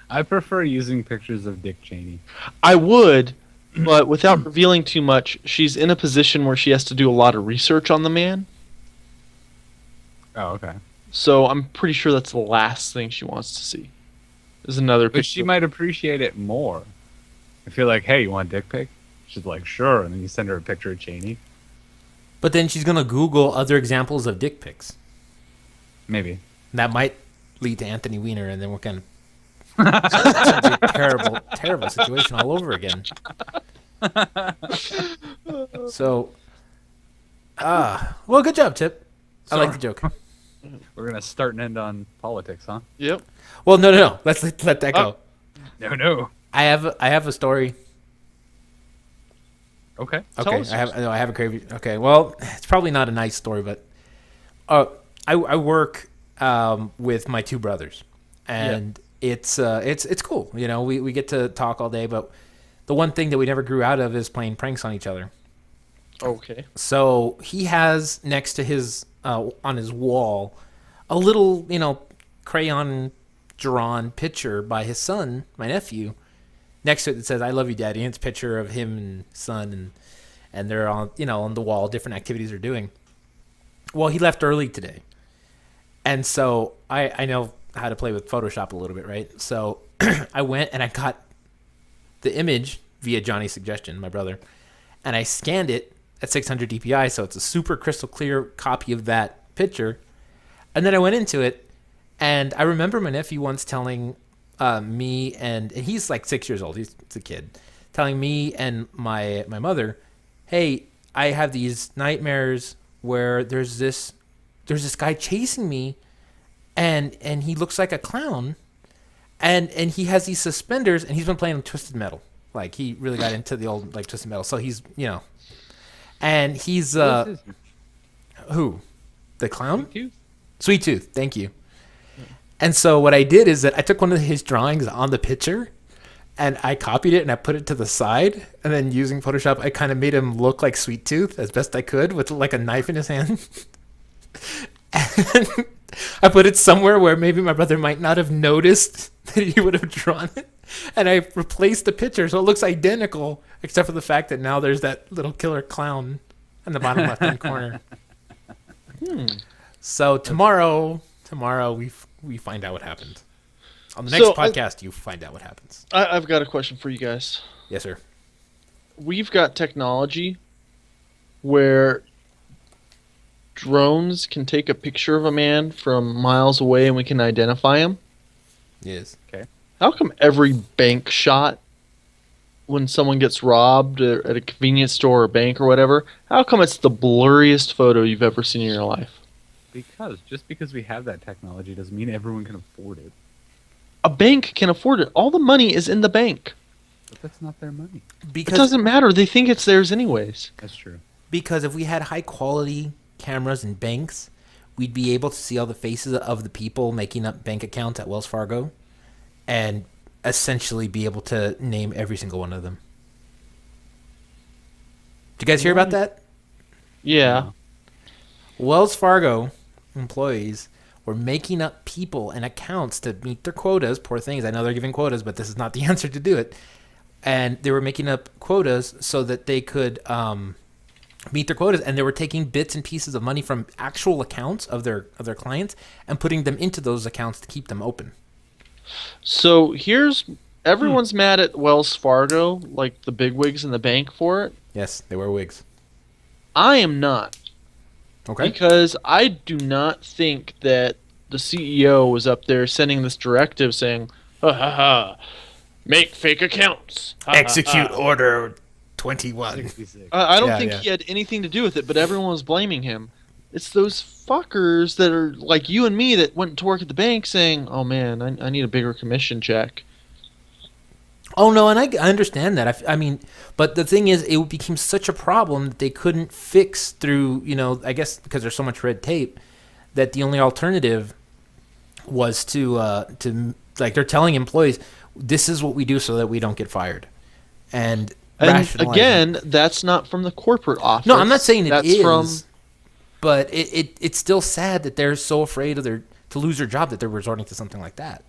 I prefer using pictures of Dick Cheney. I would, but without revealing too much, she's in a position where she has to do a lot of research on the man. Oh, okay. So I'm pretty sure that's the last thing she wants to see. is another But picture. she might appreciate it more. If you're like, hey, you want a dick pic? She's like, sure. And then you send her a picture of Cheney. But then she's gonna Google other examples of dick pics. Maybe. That might lead to Anthony Weiner, and then we're kind of it's gonna be a terrible, terrible situation all over again. So, well, good job, Tip. I like the joke. We're going to start and end on politics, huh? Yep. Well, no. Let's let that go. No. I have a story. Okay. Okay, us I have a crazy. Okay, well, it's probably not a nice story, but I work with my two brothers, and it's cool. You know, we get to talk all day, but the one thing that we never grew out of is playing pranks on each other. Okay. So he has next to his on his wall a little, crayon drawn picture by his son, my nephew. Next to it says "I love you, Daddy." And it's a picture of him and son, and they're on on the wall, different activities they're doing. Well, he left early today, and so I know how to play with Photoshop a little bit, right? So I went and I got the image via Johnny's suggestion, my brother, and I scanned it at 600 DPI, so it's a super crystal clear copy of that picture. And then I went into it, and I remember my nephew once telling me, and he's like 6 years old, he's a kid, telling me and my mother, hey, I have these nightmares where there's this guy chasing me, and he looks like a clown, and he has these suspenders, and he's been playing Twisted Metal. Like, he really got into the old Twisted Metal, so he's and he's who? The clown? Sweet Tooth, thank you. And so what I did is that I took one of his drawings on the picture and I copied it and I put it to the side, and then using Photoshop I kind of made him look like Sweet Tooth as best I could with like a knife in his hand. And I put it somewhere where maybe my brother might not have noticed that he would have drawn it. And I replaced the picture so it looks identical, except for the fact that now there's that little killer clown in the bottom left-hand corner. So tomorrow we find out what happened. On the next podcast, you find out what happens. I've got a question for you guys. Yes, sir. We've got technology where drones can take a picture of a man from miles away and we can identify him. Yes. Okay. How come every bank shot, when someone gets robbed at a convenience store or bank or whatever, how come it's the blurriest photo you've ever seen in your life? Because we have that technology doesn't mean everyone can afford it. A bank can afford it. All the money is in the bank. But that's not their money. It doesn't matter. They think it's theirs anyways. That's true. Because if we had high quality cameras in banks, we'd be able to see all the faces of the people making up bank accounts at Wells Fargo and essentially be able to name every single one of them. Did you guys hear about that? Yeah. Wells Fargo employees were making up people and accounts to meet their quotas. Poor things. I know they're giving quotas, but this is not the answer to do it. And they were making up quotas so that they could meet their quotas, and they were taking bits and pieces of money from actual accounts of their clients and putting them into those accounts to keep them open. So everyone's mad at Wells Fargo, like the bigwigs in the bank for it. Yes, they wear wigs. I am not. Okay. Because I do not think that the CEO was up there sending this directive saying, ha ha ha, make fake accounts. Ha, Execute ha, ha. Order 21. 66. I don't Yeah, think yeah. he had anything to do with it, but everyone was blaming him. It's those fuckers that are like you and me that went to work at the bank saying, oh man, I need a bigger commission check. Oh, no, and I understand that. I mean, but the thing is, it became such a problem that they couldn't fix through, I guess because there's so much red tape, that the only alternative was to they're telling employees, this is what we do so that we don't get fired. And again, that's not from the corporate office. No, I'm not saying it that's is, from... but it's still sad that they're so afraid of to lose their job that they're resorting to something like that.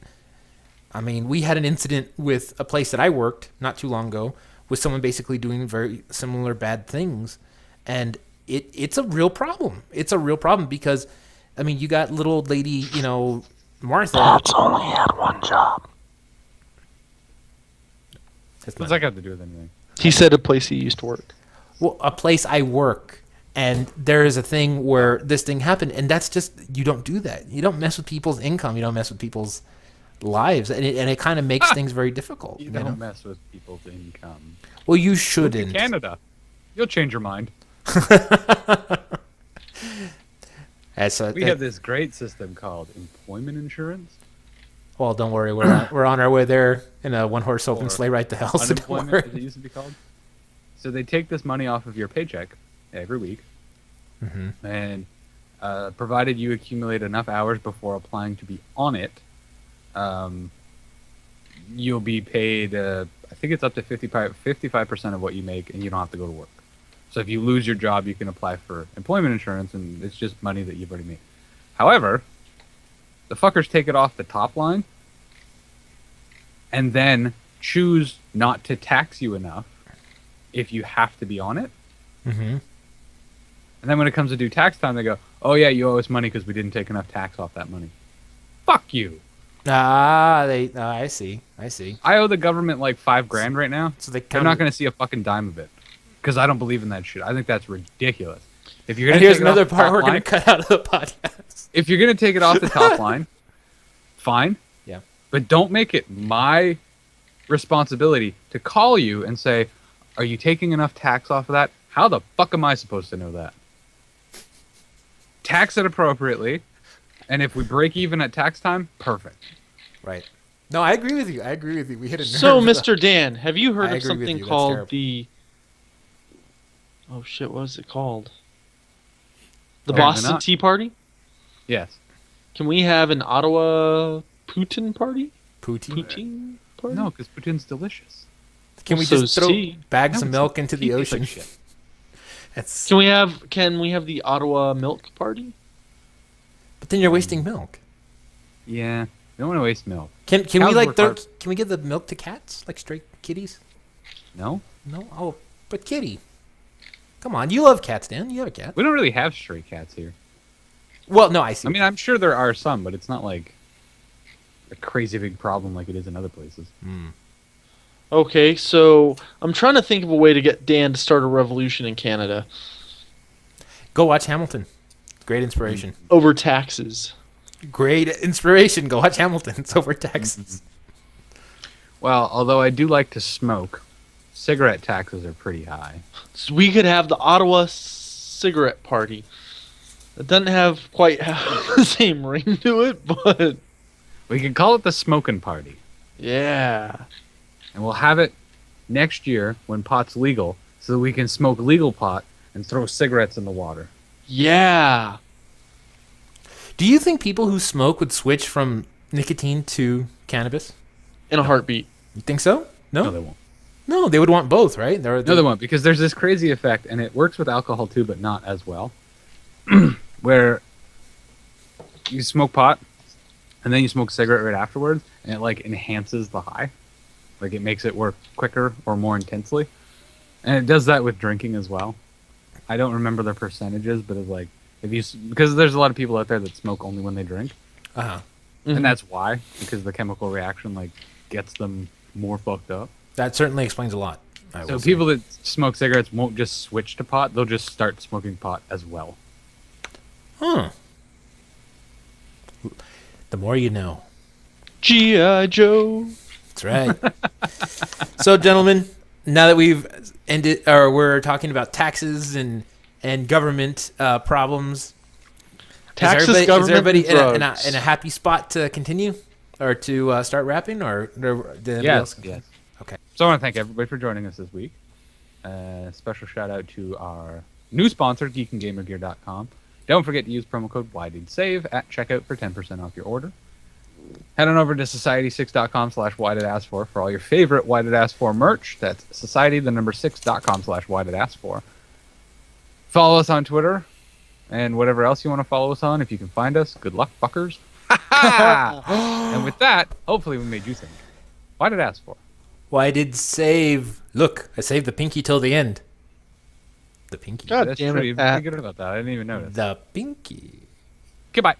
I mean, we had an incident with a place that I worked not too long ago with someone basically doing very similar bad things, and it's a real problem. It's a real problem because, I mean, you got little old lady, Martha. That's only had one job. It's What's money. that got to do with anything? He said a place he used to work. Well, a place I work, and there is a thing where this thing happened, and that's just, you don't do that. You don't mess with people's income. You don't mess with people's lives, and it kind of makes things very difficult. You know? don't mess with people's income. Well, you Look shouldn't. at Canada. You'll change your mind. We have this great system called employment insurance. Well, don't worry, we're on our way there in a one-horse open Or sleigh ride to hell. So don't Unemployment, worry. as it used to be called. So they take this money off of your paycheck every week, and provided you accumulate enough hours before applying to be on it, you'll be paid. I think it's up to 55% of what you make, and you don't have to go to work. So if you lose your job, you can apply for employment insurance, and it's just money that you've already made. However, the fuckers take it off the top line and then choose not to tax you enough if you have to be on it. Mm-hmm. And then when it comes to due tax time, they go, oh yeah, you owe us money because we didn't take enough tax off that money. Fuck you. I see. I owe the government like $5,000 right now. So they They're not going to see a fucking dime of it because I don't believe in that shit. I think that's ridiculous. If you're And gonna here's take it off another the part top we're going line- to cut out of the podcast. If you're gonna take it off the top line, fine. Yeah. But don't make it my responsibility to call you and say, "Are you taking enough tax off of that?" How the fuck am I supposed to know that? Tax it appropriately, and if we break even at tax time, perfect. Right. No, I agree with you. We hit a nerve. So, Mr. Dan, have you I heard of agree with something you. That's called terrible. the... Oh shit, what was it called? The Apparently Boston not. Tea Party? Yes. Can we have an Ottawa Putin party? Poutine. Poutine party? No, because Putin's delicious. Can we So just throw tea. bags No, of it's milk not. into Tea the tastes like ocean? shit. That's. Can we have the Ottawa Milk Party? But then you're wasting milk. Yeah. Don't want to waste milk. Can we Cows like work throw? hard. Can we give the milk to cats, like stray kitties? No, No. Oh, but kitty. Come on, you love cats, Dan. You have a cat. we don't really have stray cats here. Well, no, I see. I mean, I'm sure there are some, but it's not like a crazy big problem like it is in other places. Okay, so I'm trying to think of a way to get Dan to start a revolution in Canada Go watch Hamilton. Great inspiration. over taxes. Great inspiration. Go watch Hamilton. It's over Texas. Well, although I do like to smoke, cigarette taxes are pretty high. So we could have the Ottawa Cigarette Party. It doesn't have quite the same ring to it, but We could call it the smoking party, yeah. and we'll have it next year when pot's legal, so that we can smoke legal pot and throw cigarettes in the water. Yeah. Do you think people who smoke would switch from nicotine to cannabis? In a heartbeat. You think so? No, No. they won't. No, they would want both, right? No, they won't, because there's this crazy effect, and it works with alcohol too, but not as well, where you smoke pot, and then you smoke a cigarette right afterwards, and it like enhances the high. Like it makes it work quicker or more intensely. And it does that with drinking as well. I don't remember the percentages, but it's like because there's a lot of people out there that smoke only when they drink, Uh-huh. and that's why, because the chemical reaction like gets them more fucked up. That certainly explains a lot. I So will say. people that smoke cigarettes won't just switch to pot; they'll just start smoking pot as well. Huh. The more you know. G.I. Joe. That's right. So, gentlemen, now that we've ended, or we're talking about taxes and government problems, Taxes, is government, everybody and in drugs. a happy spot to continue or to start rapping, or did anybody else? Yes. Okay. So I want to thank everybody for joining us this week. Special shout out to our new sponsor, geekandgamergear.com. Don't forget to use promo code WHYDIDSAVE at checkout for 10% off your order. Head on over to society6.com/whydidasfor for all your favorite Why Did Ask For merch. That's society6.com/whydidasfor. Follow us on Twitter and whatever else you want to follow us on. If you can find us, good luck, fuckers. And with that, hopefully we made you think. Why did ask for? Why did save? Look, I saved the pinky till the end. The pinky. God That's damn true. it, You're Pat. pretty good about that. I didn't even notice. The pinky. Goodbye.